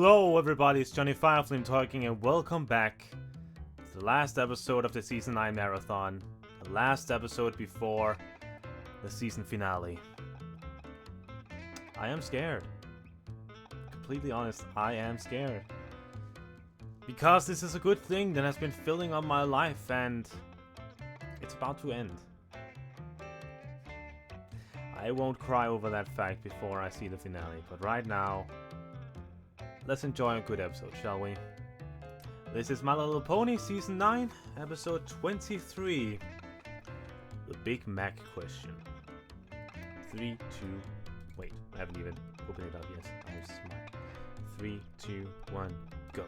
Hello everybody, it's JohnnyFerno talking and welcome back to the last episode of the Season 9 Marathon. The last episode before the season finale. I am scared. Completely honest, I am scared. Because this is a good thing that has been filling up my life and it's about to end. I won't cry over that fact before I see the finale, but right now, let's enjoy a good episode, shall we? This is My Little Pony Season 9, Episode 23. The Big Mac Question. 3, 2... Wait, I haven't even opened it up yet. I'm smart. 3, 2, 1, go.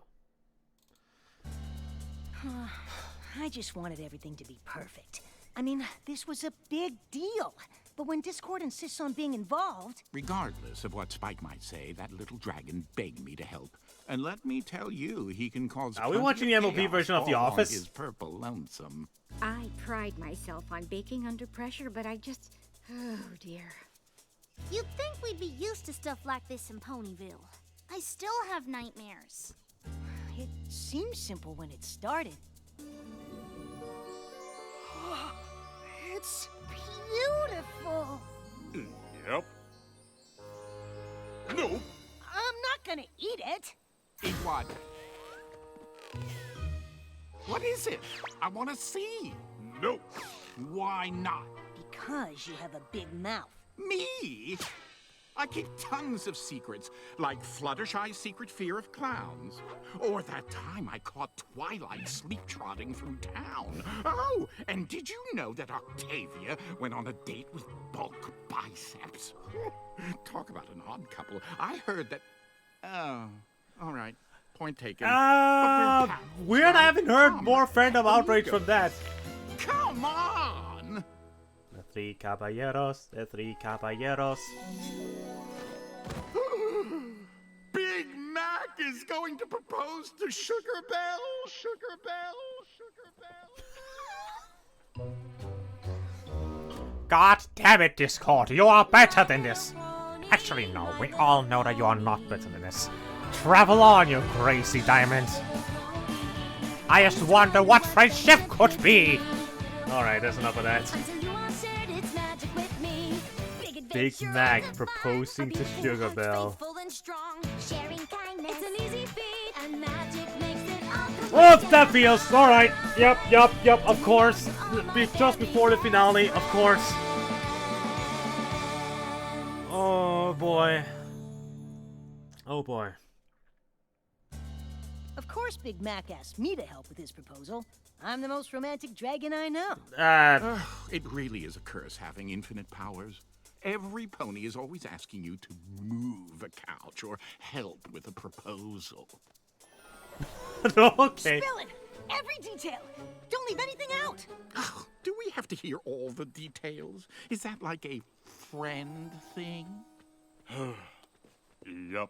I just wanted everything to be perfect. I mean, this was a big deal. But when Discord insists on being involved... Regardless of what Spike might say, that little dragon begged me to help. And let me tell you, he can cause... Are we watching the MLP version of The Office? His purple lonesome. I pride myself on baking under pressure, but I just... Oh, dear. You'd think we'd be used to stuff like this in Ponyville. I still have nightmares. It seemed simple when it started. It's beautiful. Yep. Nope. I'm not gonna eat it. Eat what? What is it? I want to see. Nope. Why not? Because you have a big mouth. Me? I keep tons of secrets, like Fluttershy's secret fear of clowns. Or that time I caught Twilight sleep-trotting through town. Oh, and did you know that Octavia went on a date with bulk biceps? Talk about an odd couple. I heard that... Oh, all right. Point taken. Weird, I haven't heard more fandom outrage from that. Come on! The three caballeros, the three caballeros. Big Mac is going to propose to Sugar Belle, Sugar Belle, Sugar Belle. God damn it, Discord, you are better than this. Actually, no, we all know that you are not better than this. Travel on, you crazy diamond. I just wonder what friendship could be. Alright, that's enough of that. Big Mac proposing to Sugar Belle. Oh, that feels alright. Yep, of course. Just before the finale, of course. Oh boy. Oh boy. Of course Big Mac asked me to help with his proposal. I'm the most romantic dragon I know. It really is a curse having infinite powers. Every pony is always asking you to move a couch or help with a proposal. Okay. Spill it! Every detail! Don't leave anything out! Oh, do we have to hear all the details? Is that like a friend thing? Yep.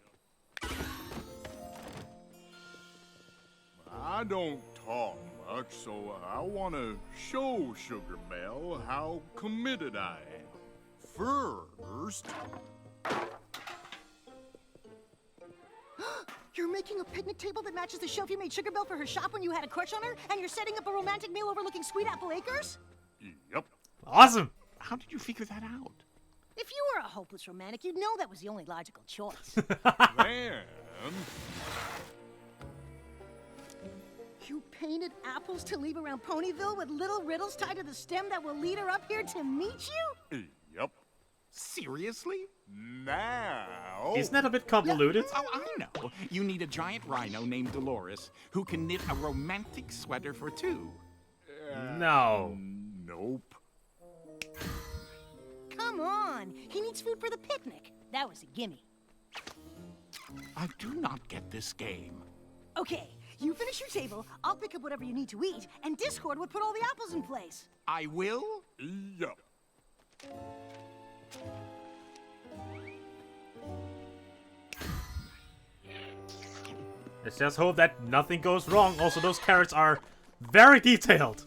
I don't talk much, so I want to show Sugar Belle how committed I am. First... You're making a picnic table that matches the shelf you made Sugar Belle for her shop when you had a crush on her, and you're setting up a romantic meal overlooking Sweet Apple Acres? Yep. Awesome. How did you figure that out? If you were a hopeless romantic, you'd know that was the only logical choice. Then... You painted apples to leave around Ponyville with little riddles tied to the stem that will lead her up here to meet you? Yep. Seriously? Now... Isn't that a bit convoluted? Oh, I know. You need a giant rhino named Dolores who can knit a romantic sweater for two. No. Nope. Come on. He needs food for the picnic. That was a gimme. I do not get this game. Okay, you finish your table, I'll pick up whatever you need to eat, and Discord would put all the apples in place. I will? Yep. Let's just hope that nothing goes wrong. Also, those carrots are very detailed.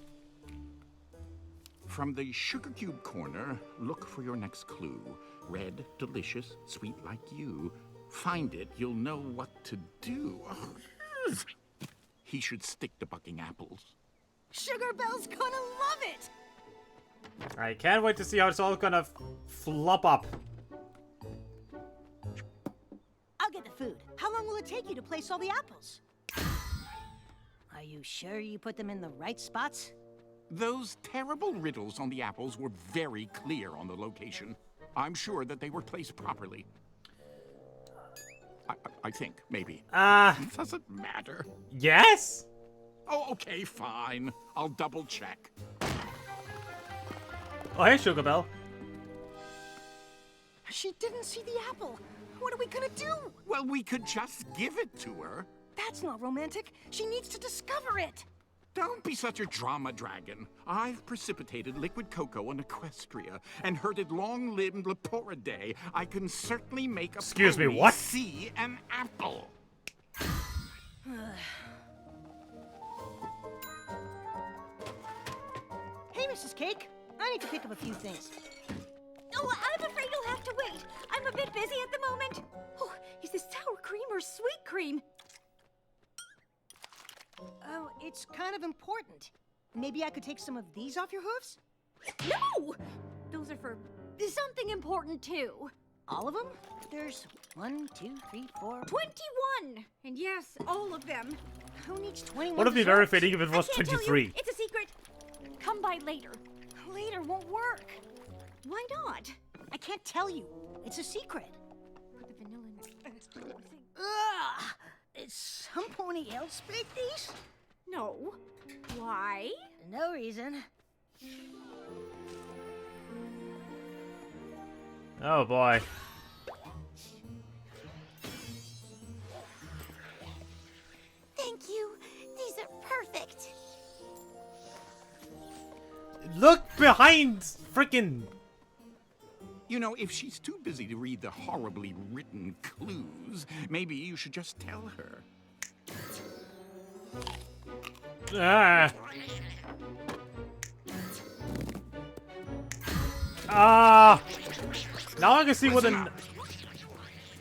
From the sugar cube corner, look for your next clue. Red, delicious, sweet like you. find it, you'll know what to do. He should stick to bucking apples. Sugar Bell's gonna love it! I can't wait to see how it's all gonna flop up. I'll get the food. How long will it take you to place all the apples? Are you sure you put them in the right spots? Those terrible riddles on the apples were very clear on the location. I'm sure that they were placed properly. I think, maybe. It doesn't matter. Yes? Oh, okay, fine. I'll double check. Oh, hey, Sugar Bell. She didn't see the apple. What are we gonna do? Well, we could just give it to her. That's not romantic. She needs to discover it. Don't be such a drama dragon. I've precipitated liquid cocoa on Equestria and herded long-limbed Leporidae. I can certainly make a Excuse me, pony what? see an apple. Hey, Mrs. Cake. I need to pick up a few things. Oh, I'm afraid you'll have to wait. I'm a bit busy at the moment. Oh, is this sour cream or sweet cream? Oh, it's kind of important. Maybe I could take some of these off your hooves? No! Those are for something important, too. All of them? There's 1, 2, 3, 4... 21! And yes, all of them. Who needs 21? Would it be very desserts? fitting if it was I can't tell 23? you. It's a secret. Come by later. Later won't work. Why not? I can't tell you. It's a secret. Put the vanilla in the thing. Ugh! Is some pony else split these? No. Why? No reason. Oh boy. Thank you. These are perfect. Look behind frickin'. You know, if she's too busy to read the horribly written clues, maybe you should just tell her. Now I can see what Listen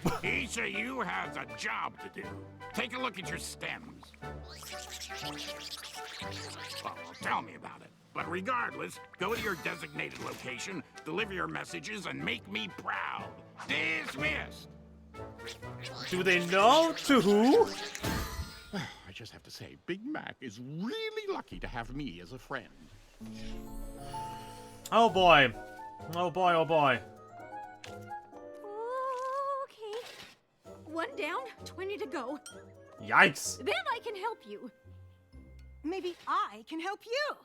the... up. Each of you has a job to do. Take a look at your stems. Well, tell me about it. But regardless, go to your designated location, deliver your messages, and make me proud. Dismissed. Do they know to who? I just have to say, Big Mac is really lucky to have me as a friend. Oh boy. Oh boy, oh boy. Okay. 1 down, 20 to go. Yikes. Then I can help you. Maybe I can help you.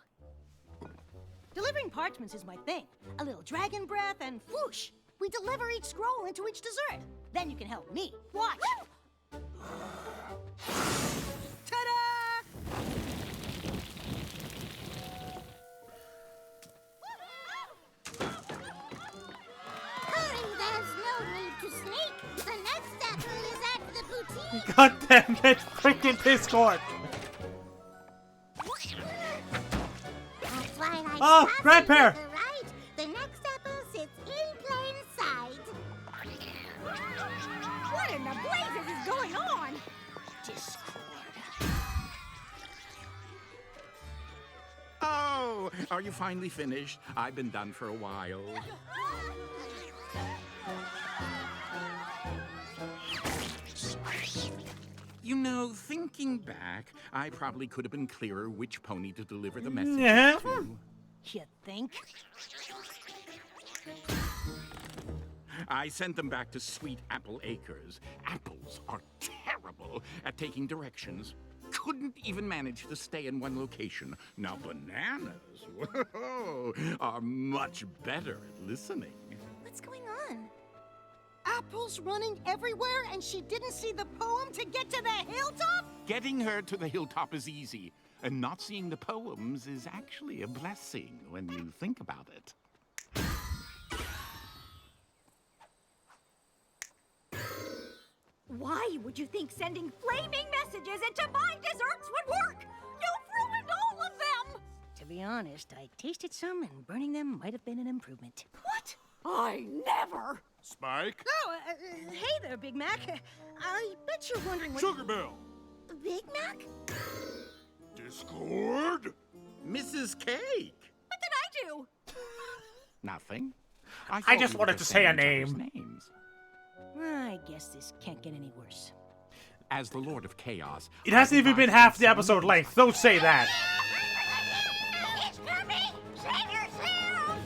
Delivering parchments is my thing. A little dragon breath and whoosh. We deliver each scroll into each dessert. Then you can help me. Watch. Ta-da! Hurry, there's no need to sneak. The next apple is at the boutique. God damn it, freaking Discord. Twilight Oh, Crossing grandpa! to the right. The next apple sits in plain sight. What in the blazes is going on? Discord. Oh, are you finally finished? I've been done for a while. You know, thinking back, I probably could have been clearer which pony to deliver the message Yeah. to. You think? I sent them back to Sweet Apple Acres. Apples are terrible at taking directions. Couldn't even manage to stay in one location. Now bananas, whoa, are much better at listening. What's going on? Apples running everywhere and she didn't see the poem to get to the hilltop? Getting her to the hilltop is easy, and not seeing the poems is actually a blessing when you think about it. Why would you think sending flaming messages into my desserts would work? You've ruined all of them! To be honest, I tasted some and burning them might have been an improvement. What? I never! Spike? Oh, hey there, Big Mac. I bet you're wondering what... Sugar Bell? Big Mac? Discord? Mrs. Cake. What did I do? Nothing. I just wanted to say a name. Names. I guess this can't get any worse. As the Lord of Chaos, It hasn't even been half the episode length. Don't say that. It's coming! Save yourself!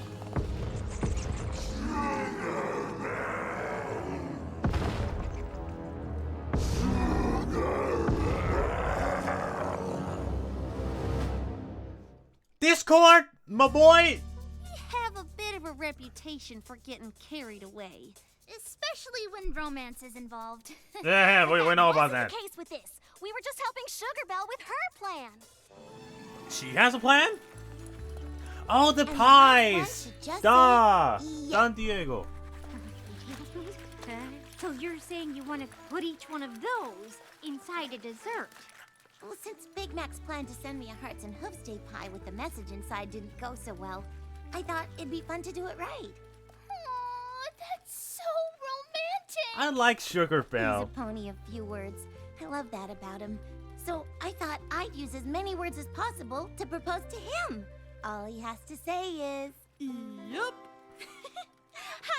Discord, my boy. We have a bit of a reputation for getting carried away. Especially when romance is involved. Yeah, we know about that. What's the case with this? We were just helping Sugar Belle with her plan. She has a plan? Oh, the And the pies! last one should just Duh! say, "Yep." San Diego. So you're saying you want to put each one of those inside a dessert? Well, since Big Mac's plan to send me a Hearts and Hooves Day pie with the message inside didn't go so well, I thought it'd be fun to do it right. Aw, that's so romantic! I like Sugar He's a Belle. pony of few words. I love that about him. So I thought I'd use as many words as possible to propose to him. All he has to say is, "Yup."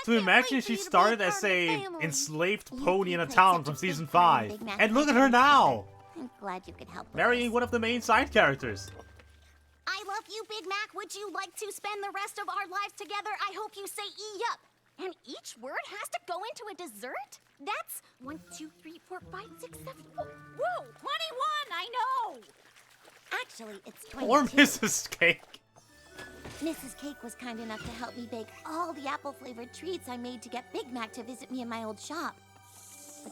So imagine she started as a enslaved pony in a town from season 5. And look at her now! I'm glad you could help with Marrying this. one of the main side characters. I love you, Big Mac. Would you like to spend the rest of our lives together? I hope you say yup. And each word has to go into a dessert? That's 1, 2, 3, 4, 5, 6, 7. Whoa, 21! I know! Actually, it's 22. Or Mrs. Cake. Mrs. Cake was kind enough to help me bake all the apple-flavored treats I made to get Big Mac to visit me in my old shop.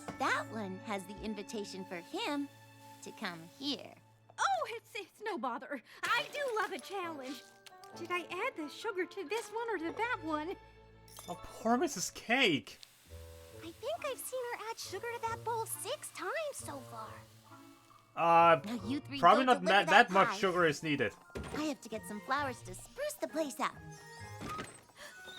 But that one has the invitation for him to come here. Oh, it's no bother. I do love a challenge. Did I add the sugar to this one or to that one? Oh, poor Mrs. Cake. I think I've seen her add sugar to that bowl 6 times so far. Now you three Probably go not deliver that pie. much sugar is needed. I have to get some flowers to spruce the place up.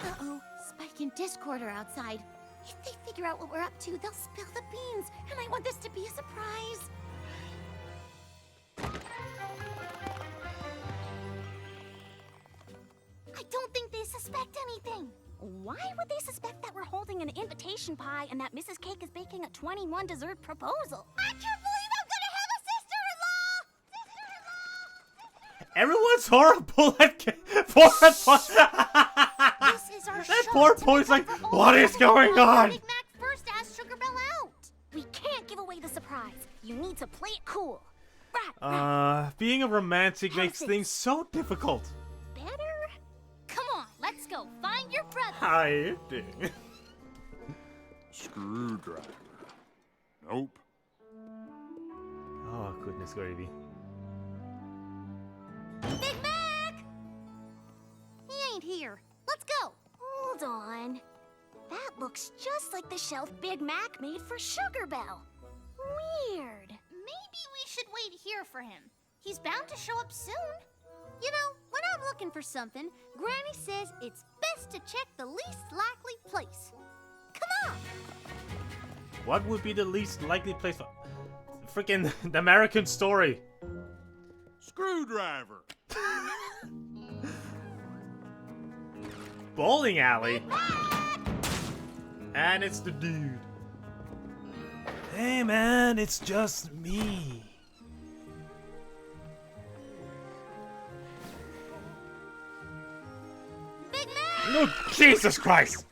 Uh-oh, Spike and Discord are outside. If they figure out what we're up to, they'll spill the beans, and I want this to be a surprise. I don't think they suspect anything. Why would they suspect that we're holding an invitation pie and that Mrs. Cake is baking a 21 dessert proposal? I can't believe I'm gonna have a sister-in-law! Everyone's horrible at for This is our That shot poor to boy's make up like, for all what the is trouble going caused by on? Big Mac first asked Sugar Belle out. We can't give away the surprise. You need to play it cool. Right. Being a romantic makes How's things so difficult. Better? Come on, let's go find your brother. Hiding. Screwdriver. Nope. Oh, goodness gravy. Big Mac! He ain't here. Let's go. Hold on. That looks just like the shelf Big Mac made for Sugar Belle. Weird. Maybe we should wait here for him. He's bound to show up soon. You know, when I'm looking for something, Granny says it's best to check the least likely place. Come on! What would be the least likely place for... Freaking the American Story. Screwdriver. Bowling alley. And it's the dude. Hey man, it's just me. Big Mac! No, Jesus Christ!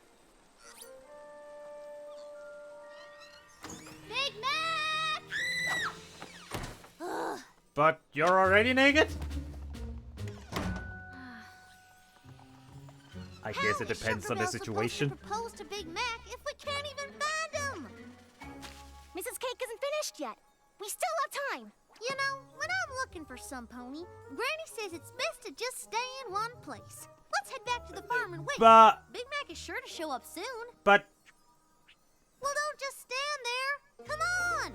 Big Mac! But you're already naked? I guess How it is depends Sugar on the Belle situation. supposed to propose to Big Mac if we can't even find him? Mrs. Cake isn't finished yet. We still have time. You know, when I'm looking for some pony, Granny says it's best to just stay in one place. Let's head back to the farm and wait. But... Big Mac is sure to show up soon. But... Well, don't just stand there. Come on.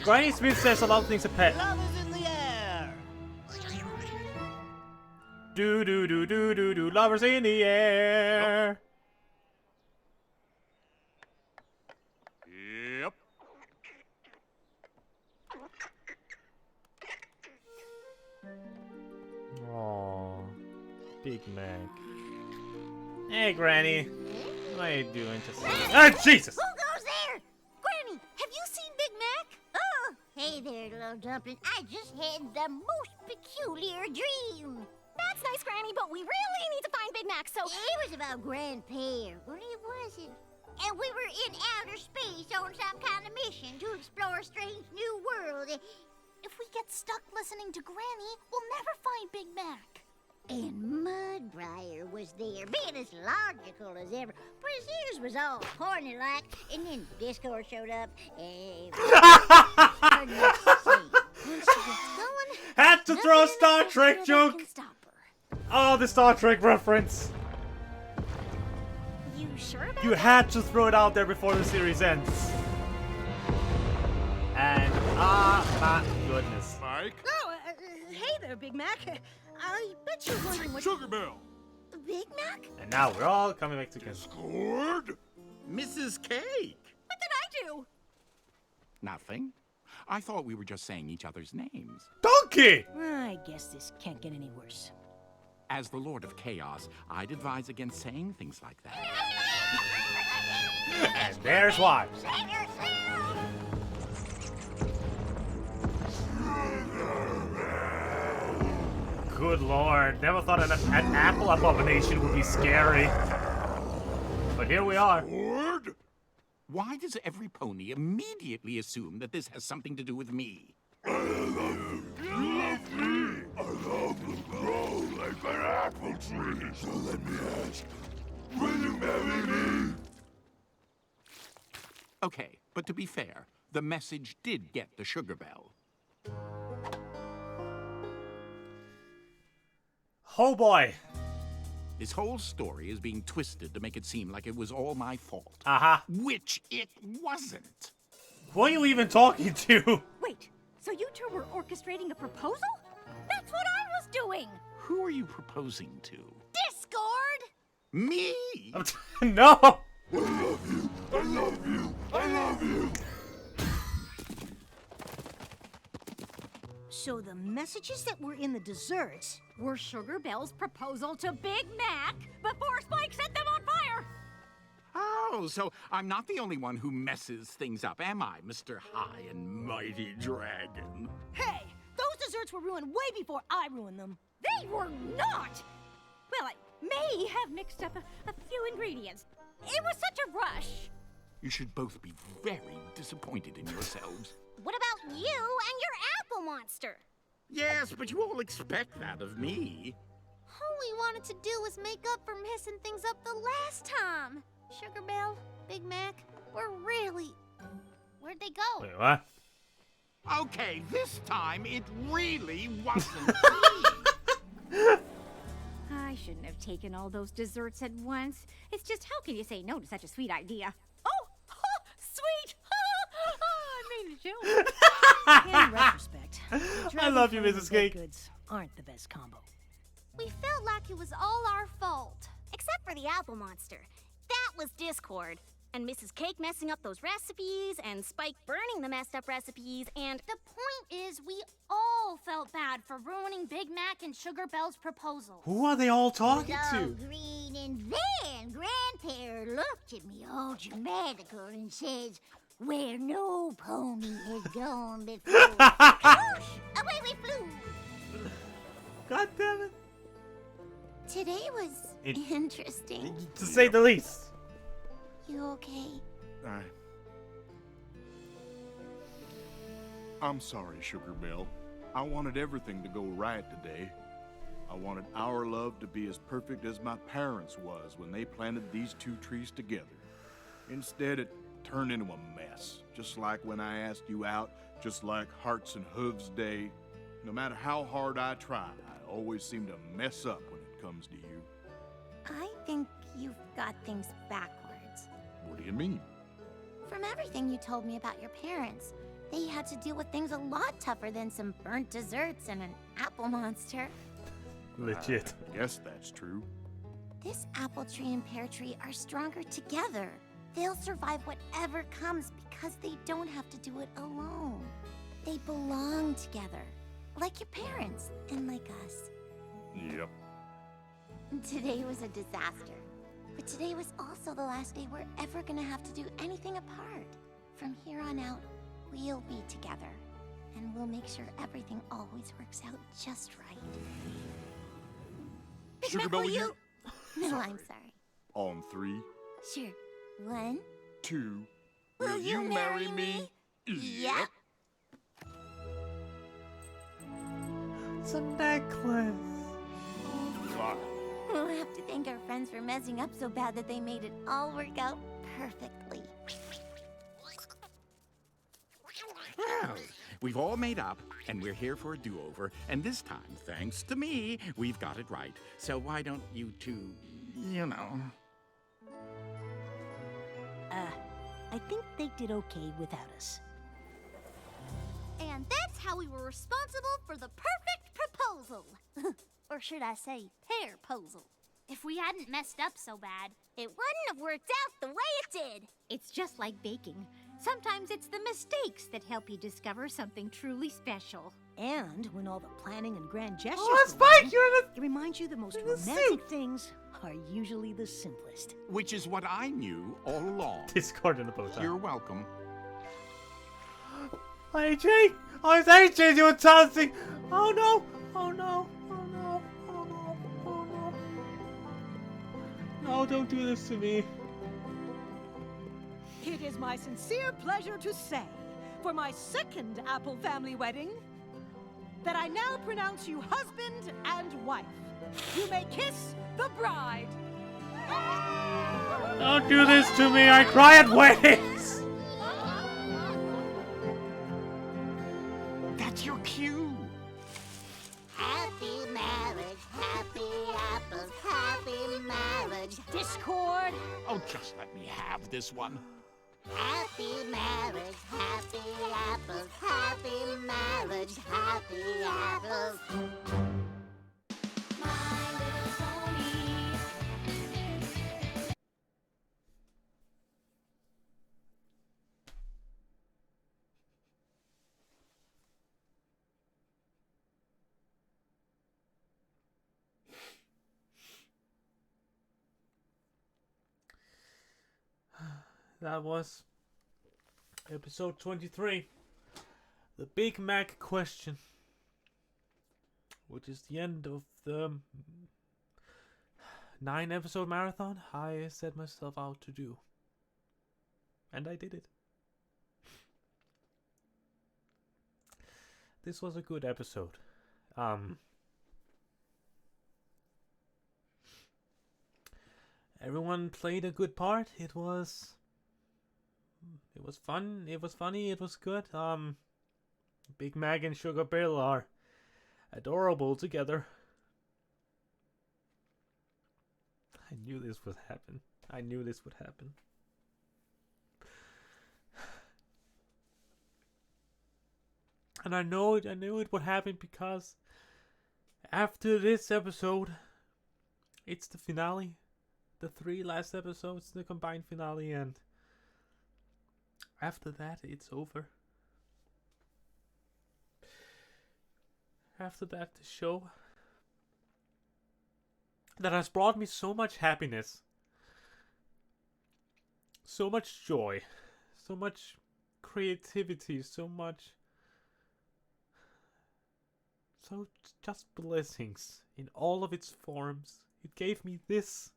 Granny Smith says a lot of things to pet. Love is in the air. Do do do do do do, lovers in the air. Big Mac. Hey, Granny. What are you doing? Just ah, Jesus! Who goes there? Granny, have you seen Big Mac? Oh, hey there, little dumpling. I just had the most peculiar dream. That's nice, Granny, but we really need to find Big Mac, so... It was about Grandpa, but it wasn't. And we were in outer space on some kind of mission to explore a strange new world. If we get stuck listening to Granny, we'll never find Big Mac. And Mudbriar was there, being as logical as ever. But his ears was all corny-like, and then Discord showed up, and... Had to throw a Star Trek joke! Oh, the Star Trek reference! You sure about You that? had to throw it out there before the series ends. And, my goodness. Mike? Oh, hey there, Big Mac. I bet you're wondering what... Sugar Belle! Big Mac? And now we're all coming back together. Discord? Mrs. Cake. What did I do? Nothing. I thought we were just saying each other's names. Donkey! I guess this can't get any worse. As the Lord of Chaos, I'd advise against saying things like that. And there's why. Good lord, never thought an apple abomination would be scary. But here we are. Discord? Why does every pony immediately assume that this has something to do with me? You love me! I love to grow like an apple tree. So let me ask, will you marry me? Okay, but to be fair, the message did get the Sugar Belle. Oh boy. This whole story is being twisted to make it seem like it was all my fault. Uh-huh. Which it wasn't. Who are you even talking to? Wait, so you two were orchestrating a proposal? That's what I was doing! Who are you proposing to? Discord! Me? No! I love you! I love you! I love you! So the messages that were in the desserts... Were Sugar Belle's proposal to Big Mac before Spike set them on fire! Oh, so I'm not the only one who messes things up, am I, Mr. High and Mighty Dragon? Hey! Those desserts were ruined way before I ruined them. They were not! Well, I may have mixed up a few ingredients. It was such a rush. You should both be very disappointed in yourselves. What about you and your apple monster? Yes, but you all expect that of me. All we wanted to do was make up for messing things up the last time. Sugar Belle, Big Mac, we're really... Where'd they go? Wait, what? Okay, this time it really wasn't me. I shouldn't have taken all those desserts at once. It's just, how can you say no to such a sweet idea? Oh, sweet! I made a joke. In retrospect, I love you, dragon Mrs. and Cake. baked goods aren't the best combo. We felt like it was all our fault. Except for the apple monster. That was Discord. And Mrs. Cake messing up those recipes, and Spike burning the messed up recipes, and... The point is, we all felt bad for ruining Big Mac and Sugar Belle's proposal. Who are they all talking All to? green, and then Grandpa looked at me all dramatical and says, where no pony has gone before. Whoosh! Away we flew. God damn it. Today was It- interesting. To say the least. You okay? I'm sorry, Sugar Belle. I wanted everything to go right today. I wanted our love to be as perfect as my parents was when they planted these two trees together. Instead, it turned into a mess. Just like when I asked you out, just like Hearts and Hooves Day. No matter how hard I try, I always seem to mess up when it comes to you. I think you've got things backwards. What do you mean? From everything you told me about your parents, they had to deal with things a lot tougher than some burnt desserts and an apple monster. Legit. I guess that's true. This apple tree and pear tree are stronger together. They'll survive whatever comes because they don't have to do it alone. They belong together, like your parents and like us. Yep. Today was a disaster. But today was also the last day we're ever gonna have to do anything apart. From here on out, we'll be together. And we'll make sure everything always works out just right. Big Sugar Mac, Bell, will you? No, I'm sorry. On 3, Sure. 1. 2. Will you marry me? Yep. It's a necklace. Fuck. We'll have to thank our friends for messing up so bad that they made it all work out perfectly. Well, we've all made up, and we're here for a do-over. And this time, thanks to me, we've got it right. So why don't you two, you know... I think they did okay without us. And that's how we were responsible for the perfect proposal. Or should I say, pear-posal. If we hadn't messed up so bad, it wouldn't have worked out the way it did. It's just like baking. Sometimes it's the mistakes that help you discover something truly special. And when all the planning and grand gestures Oh, go Spike, wrong, you're in it reminds you the most in the romantic suit. things are usually the simplest. Which is what I knew all along. Discord in the bow tie. You're welcome. AJ! Oh, it's AJ doing something! Oh no! Oh no! Oh no! Oh no! Oh no! No, don't do this to me. It is my sincere pleasure to say, for my second Apple family wedding, that I now pronounce you husband and wife. You may kiss the bride. Don't do this to me, I cry at weddings! That's your cue. Happy marriage, happy apples, happy marriage. Discord. Oh, just let me have this one. Happy marriage, happy apples, happy marriage, happy apples. My Little Pony. That was episode 23. The Big Mac question. Which is the end of the 9-episode marathon I set myself out to do. And I did it. This was a good episode. Everyone played a good part. It was fun. It was funny. It was good. Big Mac and Sugar Bill are adorable together. I knew this would happen. I knew this would happen. And I knew it would happen because after this episode, it's the finale. The 3 last episodes, the combined finale, and after that, it's over. After that, the show that has brought me so much happiness, so much joy, so much creativity, so just blessings in all of its forms. It gave me this.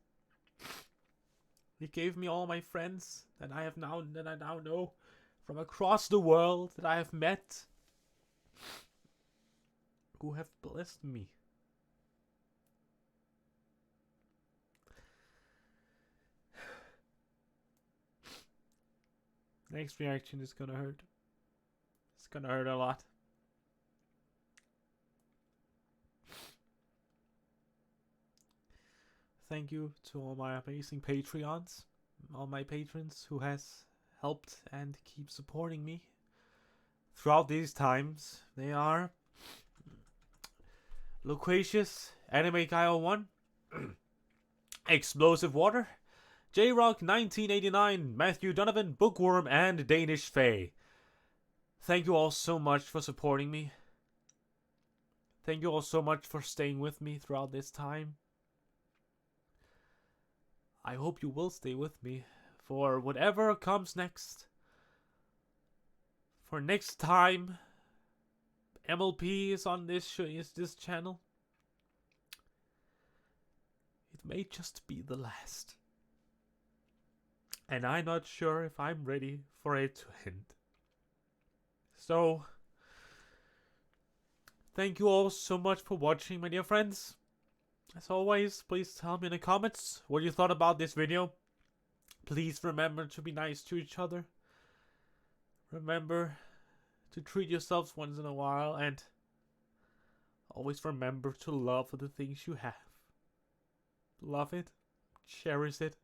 It gave me all my friends that I now know from across the world that I have met, who have blessed me. Next reaction is gonna hurt. It's gonna hurt a lot. Thank you to all my amazing Patreons, all my patrons who has helped and keep supporting me throughout these times. They are Loquacious, Anime Guy 01, Explosive Water, J-Rock 1989, Matthew Donovan, Bookworm, and Danish Faye. Thank you all so much for supporting me. Thank you all so much for staying with me throughout this time. I hope you will stay with me for whatever comes next. For next time MLP is on this channel, it may just be the last. And I'm not sure if I'm ready for it to end. So, thank you all so much for watching, my dear friends. As always, please tell me in the comments what you thought about this video. Please remember to be nice to each other. Remember to treat yourselves once in a while, and always remember to love the things you have. Love it, cherish it.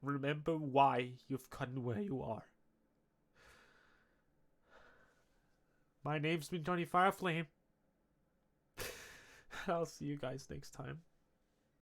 Remember why you've gotten where you are. My name's been JohnnyFerno. I'll see you guys next time.